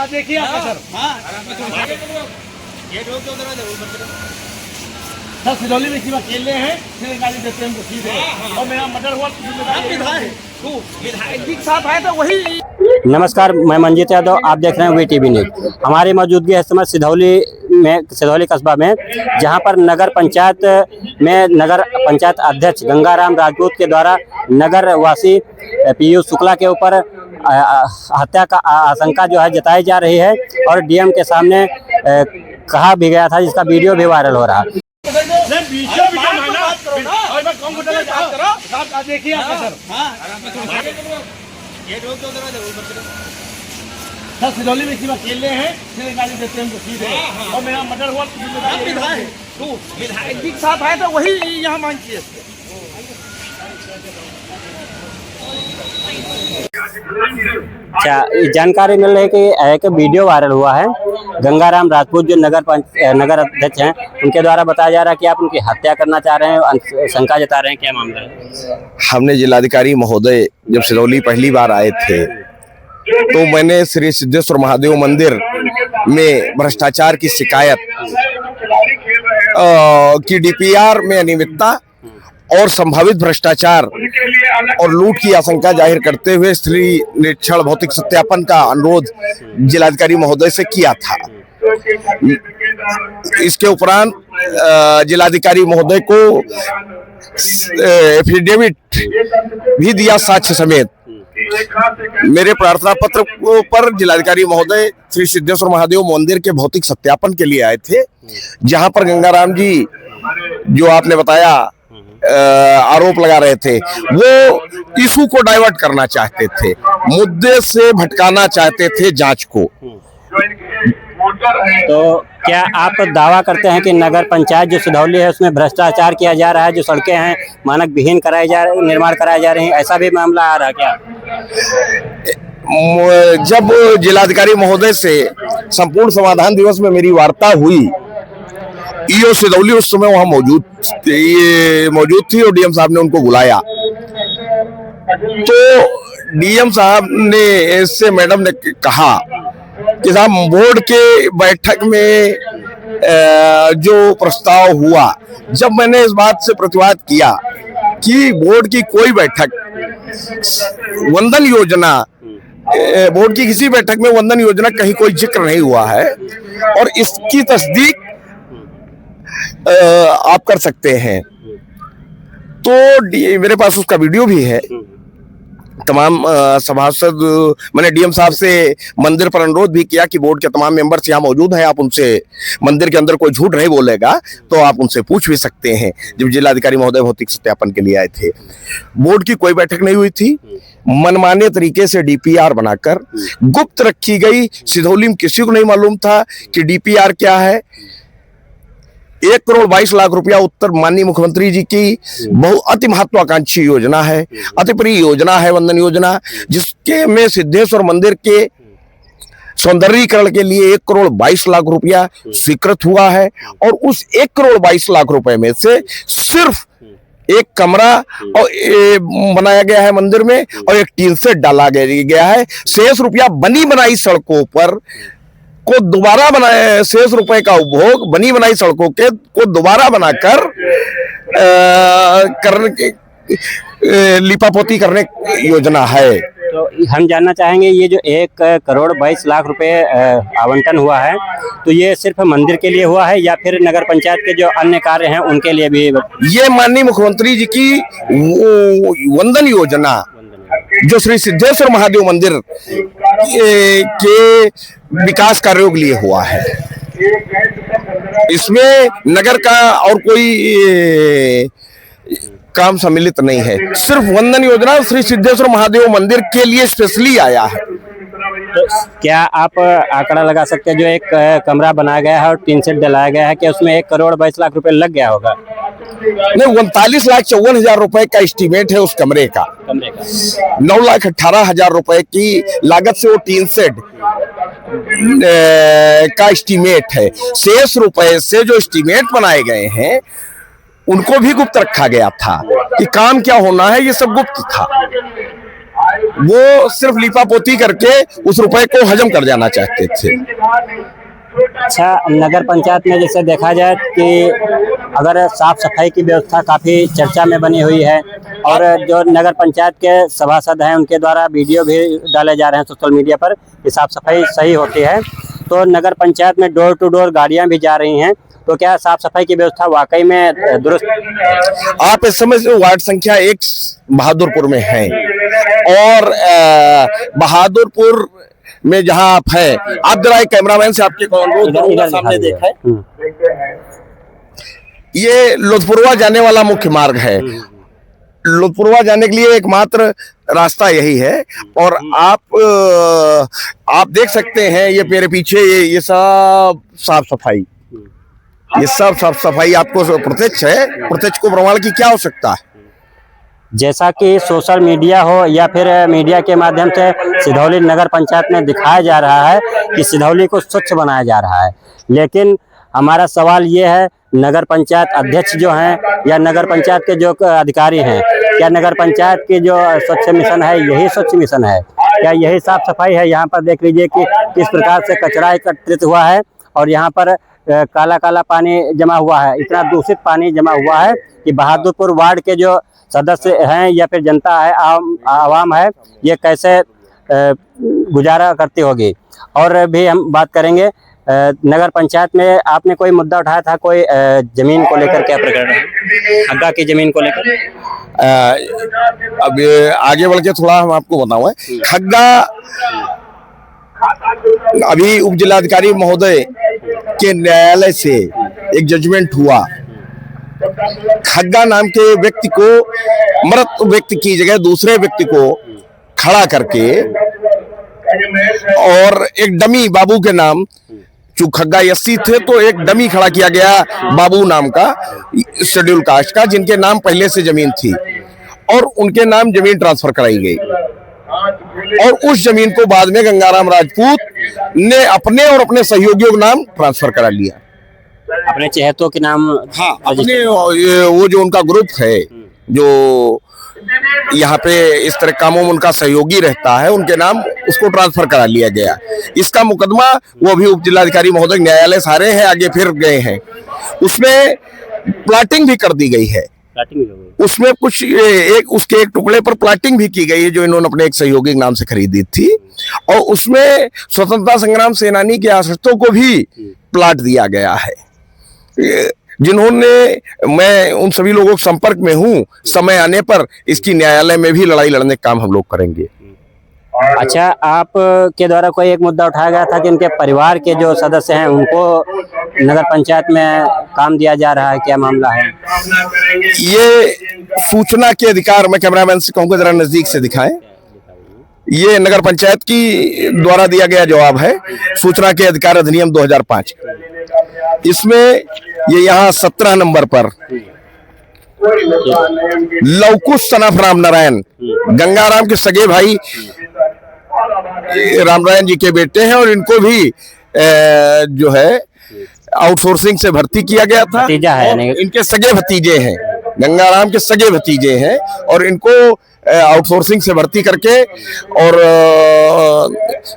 देखिए सर सिरौली में सिर्फ अकेले हैं, गाली देते हैं सीधे, और मेरा मर्डर हुआ विधायक के साथ आए तो वही। नमस्कार, मैं मंजीत यादव, आप देख रहे हैं VTV न्यूज। हमारी मौजूदगी है इस समय सिधौली कस्बा में, जहां पर नगर पंचायत में नगर पंचायत अध्यक्ष गंगाराम राजपूत के द्वारा नगर वासी पीयूष शुक्ला के ऊपर हत्या का आशंका जो है जताई जा रही है, और डीएम के सामने कहा भी गया था, जिसका वीडियो भी वायरल हो रहा है। देखिए सर सिरौली में सिर्फ अकेले हैं, गाली देते हैं सीधे, और मेरा मर्डर हुआ विधायक के साथ आए तो वही यहाँ मांगी। अच्छा, जानकारी मिल रही है कि एक वीडियो वायरल हुआ है। गंगाराम राजपूत जो नगर अध्यक्ष हैं, उनके द्वारा बताया जा रहा है कि आप उनकी हत्या करना चाह रहे हैं, शंका जता रहे हैं, क्या मामला है? हमने जिलाधिकारी महोदय जब सिरौली पहली बार आए थे तो मैंने श्री सिद्धेश्वर महादेव मंदिर में भ्रष्टाचार की शिकायत की DPR में अनियमितता और संभावित भ्रष्टाचार और लूट की आशंका जाहिर करते हुए श्री निरीक्षण भौतिक सत्यापन का अनुरोध जिलाधिकारी महोदय से किया था। इसके उपरांत जिलाधिकारी महोदय को एफिडेविट भी दिया साक्ष्य समेत। मेरे प्रार्थना पत्र पर जिलाधिकारी महोदय श्री सिद्धेश्वर महादेव मंदिर के भौतिक सत्यापन के लिए आए थे, जहां पर गंगाराम जी जो आपने बताया आरोप लगा रहे थे, वो इशू को डाइवर्ट करना चाहते थे, मुद्दे से भटकाना चाहते थे जांच को। तो क्या आप दावा करते हैं कि नगर पंचायत जो सिधौली है उसमें भ्रष्टाचार किया जा रहा है, जो सड़कें हैं मानक विहीन निर्माण कराए जा रहे हैं, ऐसा भी मामला आ रहा है क्या? जब जिलाधिकारी महोदय से संपूर्ण समाधान दिवस में मेरी वार्ता हुई, ईओ सिधौली उस समय वहां मौजूद थी और डीएम साहब ने उनको बुलाया, तो डीएम साहब ने से मैडम ने कहा कि साहब बोर्ड के बैठक में जो प्रस्ताव हुआ, जब मैंने इस बात से प्रतिवाद किया कि बोर्ड की कोई बैठक वंदन योजना, बोर्ड की किसी बैठक में वंदन योजना कहीं कोई जिक्र नहीं हुआ है, और इसकी तस्दीक आप कर सकते हैं, तो मेरे पास उसका वीडियो भी है। तमाम सभासद, मैंने डीएम साहब से मंदिर पर अनुरोध भी किया कि बोर्ड के तमाम मेंबर्स यहाँ मौजूद हैं, आप उनसे, मंदिर के अंदर कोई झूठ नहीं बोलेगा तो आप उनसे पूछ भी सकते हैं। जब जिलाधिकारी महोदय भौतिक सत्यापन के लिए आए थे, बोर्ड की कोई बैठक नहीं हुई थी, मनमाने तरीके से DPR बनाकर गुप्त रखी गई। सिधौली में किसी को नहीं मालूम था कि DPR क्या है। 1 करोड़ 22 लाख रुपया उत्तर माननीय मुख्यमंत्री जी की अति महत्वाकांक्षी योजना है, अति प्रिय योजना है वंदन योजना, जिसके में सिद्धेश्वर मंदिर के सौंदर्यीकरण के लिए 1 करोड़ 22 लाख रुपया स्वीकृत हुआ है, और उस 1 करोड़ 22 लाख रुपए में से सिर्फ एक कमरा और बनाया गया है मंदिर में, और एक टीन सेट डाला गया है। शेष रुपया बनी बनाई सड़कों पर को दोबारा बनाए, शेष रुपए का उपभोग बनी बनाई सड़कों के को दोबारा बनाकर करने के लिपापोती करने योजना है। तो हम जानना चाहेंगे, ये जो 1 करोड़ 22 लाख रुपए आवंटन हुआ है, तो ये सिर्फ मंदिर के लिए हुआ है या फिर नगर पंचायत के जो अन्य कार्य हैं उनके लिए भी? ये माननीय मुख्यमंत्री जी की वंदन योजना जो श्री सिद्धेश्वर महादेव मंदिर के विकास कार्यों के लिए हुआ है, इसमें नगर का और कोई काम सम्मिलित नहीं है। सिर्फ वंदन योजना श्री सिद्धेश्वर महादेव मंदिर के लिए स्पेशली आया है। तो क्या आप आंकड़ा लगा सकते हैं, जो एक कमरा बनाया गया है और टीन सेट डलाया गया है, कि उसमें 1 करोड़ 22 लाख रुपए लग गया होगा? नहीं, 39,54,000 रुपए का एस्टीमेट है उस कमरे का। 9,18,000 रुपए की लागत से वो टीन सेट का एस्टीमेट है। शेष रुपए से जो एस्टीमेट बनाए गए हैं उनको भी गुप्त रखा गया था कि काम क्या होना है, ये सब गुप्त था। वो सिर्फ लीपापोती करके उस रुपए को हजम कर जाना चाहते थे। अच्छा, नगर पंचायत में जैसे देखा जाए कि अगर साफ सफाई की व्यवस्था काफ़ी चर्चा में बनी हुई है और जो नगर पंचायत के सभासद हैं उनके द्वारा वीडियो भी डाले जा रहे हैं सोशल मीडिया पर कि साफ सफाई सही होती है, तो नगर पंचायत में डोर टू डोर गाड़ियां भी जा रही हैं, तो क्या साफ सफाई की व्यवस्था वाकई में दुरुस्त? आप इस समय से वार्ड संख्या 1 बहादुरपुर में हैं और बहादुरपुर में जहां आप हैं, आप जरा एक कैमरामैन से आपके सामने देखा है, ये लोधपुरवा जाने वाला मुख्य मार्ग है। लोधपुरवा जाने के लिए एकमात्र रास्ता यही है और आप देख सकते हैं ये मेरे पीछे ये सब साफ सफाई, ये सब साफ सफाई आपको प्रत्यक्ष है, प्रत्यक्ष को प्रमाण की क्या आवश्यकता है। जैसा कि सोशल मीडिया हो या फिर मीडिया के माध्यम से सिधौली नगर पंचायत में दिखाया जा रहा है कि सिधौली को स्वच्छ बनाया जा रहा है, लेकिन हमारा सवाल ये है नगर पंचायत अध्यक्ष जो हैं या नगर पंचायत के जो अधिकारी हैं, क्या नगर पंचायत की जो स्वच्छ मिशन है यही स्वच्छ मिशन है? क्या यही साफ सफाई है? यहाँ पर देख लीजिए कि किस प्रकार से कचरा एकत्रित हुआ है और यहाँ पर काला काला पानी जमा हुआ है, इतना दूषित पानी जमा हुआ है कि बहादुरपुर वार्ड के जो सदस्य हैं या फिर जनता है, आवाम है, ये कैसे गुजारा करती होगी। और भी हम बात करेंगे नगर पंचायत में आपने कोई मुद्दा उठाया था, कोई जमीन को लेकर क्या प्रकरण है, हग्गा की जमीन को लेकर? अब आगे बढ़ के थोड़ा हम आपको बताऊं, हग्गा अभी उप जिलाधिकारी महोदय के न्यायालय से एक जजमेंट हुआ, खग्गा नाम के व्यक्ति को, मृत व्यक्ति की जगह दूसरे व्यक्ति को खड़ा करके और एक डमी बाबू के नाम, जो खग्गा एससी थे तो एक डमी खड़ा किया गया बाबू नाम का शेड्यूल कास्ट का, जिनके नाम पहले से जमीन थी और उनके नाम जमीन ट्रांसफर कराई गई और उस जमीन को बाद में गंगाराम राजपूत ने अपने और अपने सहयोगियों के नाम ट्रांसफर करा लिया, अपने चहेतों के नाम। हाँ, अपने वो जो उनका ग्रुप है जो यहाँ पे इस तरह कामों में उनका सहयोगी रहता है, उनके नाम उसको ट्रांसफर करा लिया गया। इसका मुकदमा वो भी उप जिलाधिकारी महोदय न्यायालय सारे हैं, आगे फिर गए हैं, उसमें प्लाटिंग भी कर दी गई है, उसमें कुछ उसके एक टुकड़े पर प्लाटिंग भी की गई है जो इन्होंने अपने एक सहयोगी के नाम से खरीदी थी और उसमें स्वतंत्रता संग्राम सेनानी के आश्रितों को भी प्लाट दिया गया है, जिन्होंने, मैं उन सभी लोगों के संपर्क में हूं, समय आने पर इसकी न्यायालय में भी लड़ाई लड़ने का काम हम लोग करेंगे। अच्छा, आप के द्वारा कोई एक मुद्दा उठाया गया था कि उनके परिवार के जो सदस्य हैं उनको नगर पंचायत में काम दिया जा रहा है, क्या मामला है? ये सूचना के अधिकार, मैं कैमरामैन से कहूँगा जरा नजदीक से दिखाएं, ये नगर पंचायत की द्वारा दिया गया जवाब है, सूचना के अधिकार अधिनियम 2005। इसमें ये यहाँ 17 नंबर पर लवकुश सनफ राम नारायण, गंगाराम के सगे भाई राम नारायण जी के बेटे हैं और इनको भी जो है आउटसोर्सिंग से भर्ती किया गया था, भतीजा है, इनके सगे भतीजे हैं, गंगाराम के सगे भतीजे हैं और इनको आउटसोर्सिंग से भर्ती करके और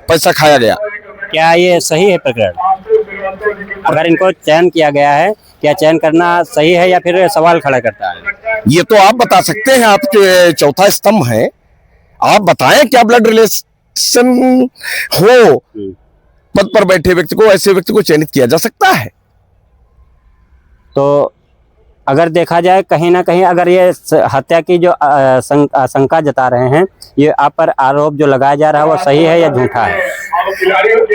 पैसा खाया गया। क्या ये सही है प्रकरण? अगर इनको चयन किया गया है, क्या चयन करना सही है या फिर सवाल खड़ा करता है? ये तो आप बता सकते हैं, आपके चौथा स्तंभ है, आप बताएं क्या ब्लड रिलेशन हो पद पर बैठे व्यक्ति को, ऐसे व्यक्ति को चयनित किया जा सकता है? तो अगर देखा जाए कहीं ना कहीं अगर ये हत्या की जो आशंका जता रहे हैं, ये आप पर आरोप जो लगाया जा रहा है वो सही है या झूठा है?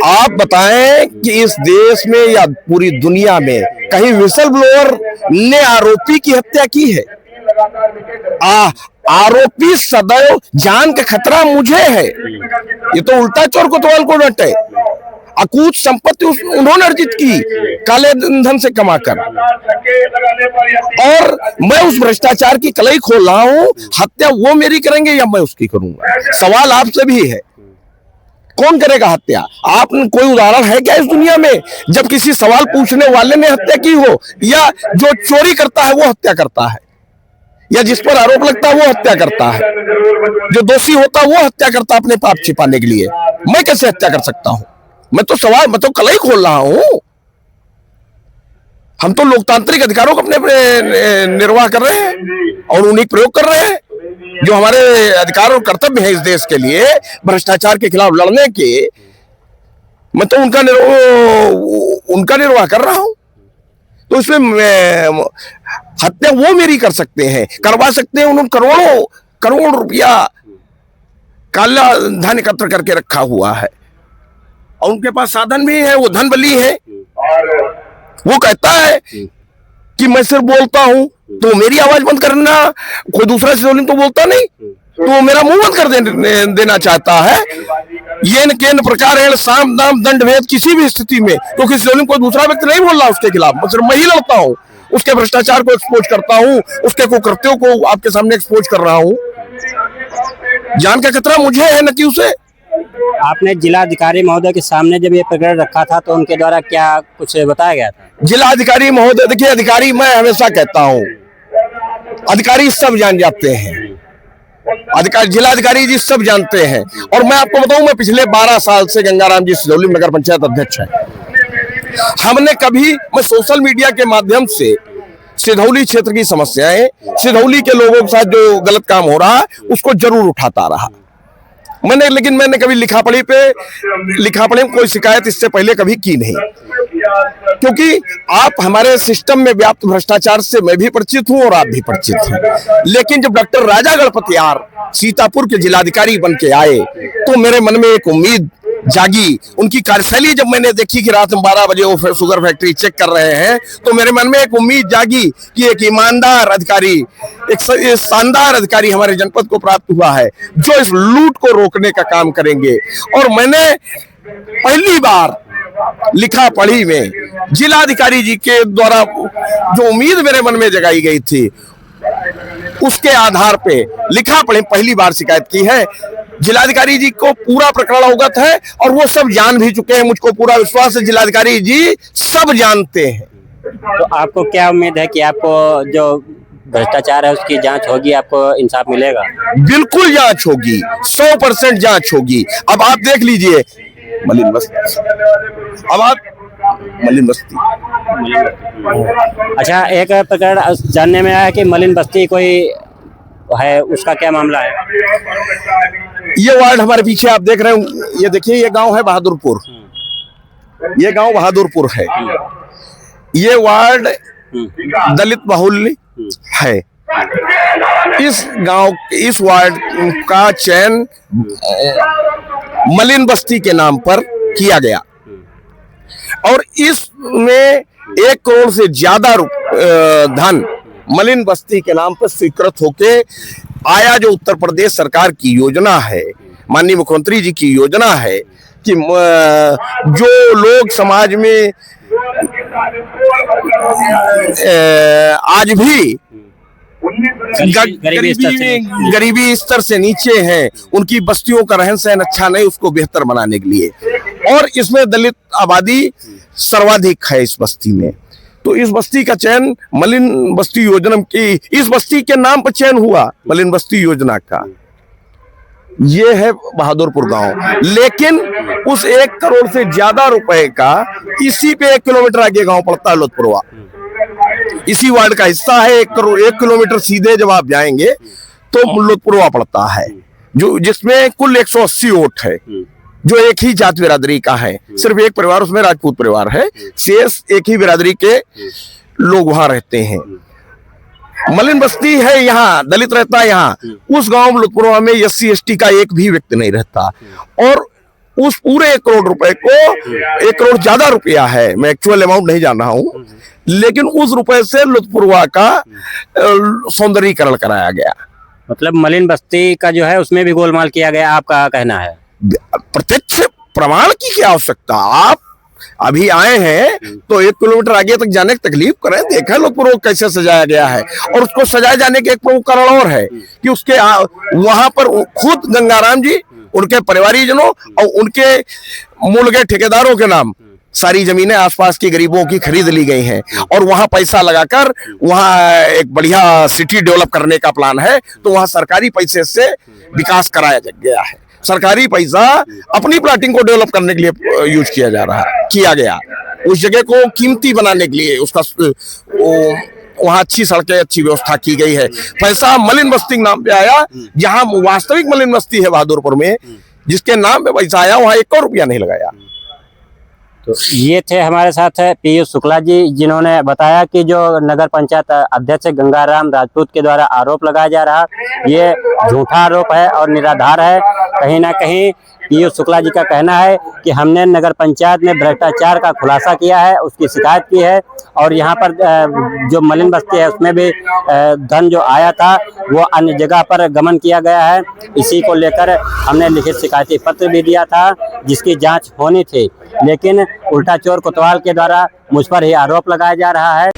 आप बताएं कि इस देश में या पूरी दुनिया में कहीं विसल ब्लोअर ने आरोपी की हत्या की है? आरोपी सदैव जान का खतरा मुझे है, ये तो उल्टा चोर कोतवाल को डटे। अकूत संपत्ति उन्होंने अर्जित की काले धन से कमाकर, और मैं उस भ्रष्टाचार की कलई खोल रहा हूं, हत्या वो मेरी करेंगे या मैं उसकी करूंगा? सवाल आपसे भी है, कौन करेगा हत्या? आप कोई उदाहरण है क्या इस दुनिया में जब किसी सवाल पूछने वाले ने हत्या की हो, या जो चोरी करता है वो हत्या करता है? या जिस पर आरोप लगता है वो हत्या करता है, जो दोषी होता है वो हत्या करता है अपने पाप छिपाने के लिए। मैं कैसे हत्या कर सकता हूं? मैं तो कला ही खोल रहा हूं। हम तो लोकतांत्रिक अधिकारों को अपने निर्वाह कर रहे हैं और उन्हीं प्रयोग कर रहे हैं जो हमारे अधिकार और कर्तव्य है इस देश के लिए, भ्रष्टाचार के खिलाफ लड़ने के। मैं तो उनका निर्वाह कर रहा हूं। तो इसमें हत्या वो मेरी कर सकते हैं, करवा सकते हैं। उन्होंने करोड़ रुपया काला धन एकत्र करके रखा हुआ है और उनके पास साधन भी है, वो धन बली है। वो कहता है कि मैं सिर्फ बोलता हूं तो मेरी आवाज बंद करना, कोई दूसरा सिद्धौली तो बोलता नहीं तो मेरा मुंह बंद कर देना चाहता है। ये न केन प्रकार है साम दाम दंड भेद किसी भी स्थिति में, तो किसी सिद्धौली कोई दूसरा व्यक्ति नहीं बोल रहा उसके खिलाफ, सिर्फ मैं ही लड़ता हूं, उसके भ्रष्टाचार को एक्सपोज करता हूं, उसके कुकृत्यों को आपके सामने एक्सपोज कर रहा हूं। जान का खतरा मुझे है न कि उसे। आपने जिलाधिकारी महोदय के सामने जब ये प्रकरण रखा था तो उनके द्वारा क्या कुछ बताया गया था? जिलाधिकारी महोदय, देखिए अधिकारी, मैं हमेशा कहता हूं अधिकारी सब जान जाते हैं, जिलाधिकारी जी सब जानते हैं। और मैं आपको बताऊं, मैं पिछले 12 साल से गंगाराम जी सिधौली नगर पंचायत अध्यक्ष है। हमने कभी, मैं सोशल मीडिया के माध्यम से सिधौली क्षेत्र की समस्याएं, सिधौली के लोगों के साथ जो गलत काम हो रहा है उसको जरूर उठाता रहा लेकिन मैंने कभी लिखापढ़ी में कोई शिकायत इससे पहले कभी की नहीं, क्योंकि आप हमारे सिस्टम में व्याप्त भ्रष्टाचार से मैं भी परिचित हूं और आप भी परिचित हैं। लेकिन जब डॉक्टर राजा गणपतियार सीतापुर के जिलाधिकारी बन के आए तो मेरे मन में एक उम्मीद जागी। उनकी कार्यशैली जब मैंने देखी कि रात में 12 बजे वो शुगर फैक्ट्री चेक कर रहे हैं तो मेरे मन में एक उम्मीद जागी कि एक ईमानदार अधिकारी, एक शानदार अधिकारी हमारे जनपद को प्राप्त हुआ है जो इस लूट को रोकने का काम करेंगे। और मैंने पहली बार लिखा पढ़ी में जिलाधिकारी जी के द्वारा जो उम्मीद मेरे मन में जगाई गई थी उसके आधार पे लिखा पढ़ी पहली बार शिकायत की है। जिलाधिकारी जी को पूरा प्रकरण अवगत है और वो सब जान भी चुके हैं। मुझको पूरा विश्वास है जिलाधिकारी जी सब जानते हैं। तो आपको क्या उम्मीद है कि आपको जो भ्रष्टाचार है उसकी जांच होगी, आपको इंसाफ मिलेगा? बिल्कुल जांच होगी, 100% जांच होगी। अब आप देख लीजिए मलिन बस्ती, मलिन बस्ती। अच्छा, एक प्रकरण जानने में आया कि मलिन बस्ती कोई है, उसका क्या मामला है? ये वार्ड हमारे पीछे आप देख रहे हैं, ये देखिए, ये गांव है बहादुरपुर, ये गांव बहादुरपुर है। ये वार्ड दलित बहुल्य है। इस वार्ड का चयन मलिन बस्ती के नाम पर किया गया और इसमें 1 करोड़ से ज्यादा धन मलिन बस्ती के नाम पर स्वीकृत होके आया। जो उत्तर प्रदेश सरकार की योजना है, माननीय मुख्यमंत्री जी की योजना है कि जो लोग समाज में आज भी गरीबी स्तर से नीचे हैं, उनकी बस्तियों का रहन सहन अच्छा नहीं, उसको बेहतर बनाने के लिए। और इसमें दलित आबादी सर्वाधिक है इस बस्ती में। तो इस बस्ती का चयन मलिन बस्ती योजना की, इस बस्ती के नाम पर चयन हुआ मलिन बस्ती योजना का। ये है बहादुरपुर गांव, लेकिन उस 1 करोड़ से ज्यादा रुपए का इसी पे 1 किलोमीटर आगे गांव पड़ता है लोधपुरवा, इसी वार्ड का हिस्सा है। 1 किलोमीटर सीधे जब आप जाएंगे तो लोधपुरवा पड़ता है, जो जिसमें कुल 180 वोट है, जो एक ही जात बिरादरी का है। सिर्फ एक परिवार उसमें राजपूत परिवार है, शेष एक ही बिरादरी के लोग वहां रहते हैं। मलिन बस्ती है, यहाँ दलित रहता है। यहाँ उस गांव लोधपुरवा में SC ST का एक भी व्यक्ति नहीं रहता। और उस पूरे 1 करोड़ रुपए को, 1 करोड़ ज्यादा रुपया है, मैं एक्चुअल अमाउंट नहीं जान रहा हूं, लेकिन उस रुपए से लोधपुरवा का सौंदर्यीकरण कराया गया। मतलब मलिन बस्ती का जो है उसमें भी गोलमाल किया गया, आपका कहना है? प्रत्यक्ष प्रमाण की क्या आवश्यकता? आप अभी आए हैं तो 1 किलोमीटर आगे तक जाने की तकलीफ करें, देखा लोधपुरवा कैसे सजाया गया है। और उसको सजाए जाने के एक प्रमुख कारण और है कि उसके वहां पर खुद गंगाराम जी, उनके परिवारीजनों और उनके मूल के ठेकेदारों के नाम सारी जमीनें आसपास के गरीबों की खरीद ली गई हैं और वहां पैसा लगाकर वहां एक बढ़िया सिटी डेवलप करने का प्लान है। तो वहां सरकारी पैसे से विकास कराया गया है। सरकारी पैसा अपनी प्लाटिंग को डेवलप करने के लिए यूज किया गया। उस जगह को कीमती बनाने के लिए उसका वहां अच्छी सड़कें, अच्छी व्यवस्था की गई है। पैसा मलिन बस्ती नाम पे आया, जहां वास्तविक मलिन बस्ती है बहादुरपुर में, जिसके नाम पे पैसा आया वहां 1 रुपया नहीं लगाया। तो ये थे हमारे साथ पीयूष शुक्ला जी, जिन्होंने बताया कि जो नगर पंचायत अध्यक्ष गंगाराम राजपूत के द्वारा आरोप लगाया जा रहा, ये झूठा आरोप है और निराधार है। कहीं ना कहीं पीयूष शुक्ला जी का कहना है कि हमने नगर पंचायत में भ्रष्टाचार का खुलासा किया है, उसकी शिकायत की है और यहाँ पर जो मलिन बस्ती है उसमें भी धन जो आया था वो अन्य जगह पर गमन किया गया है। इसी को लेकर हमने लिखित शिकायती पत्र भी दिया था, जिसकी जांच होनी थी, लेकिन उल्टा चोर कोतवाल के द्वारा मुझ पर ही आरोप लगाया जा रहा है।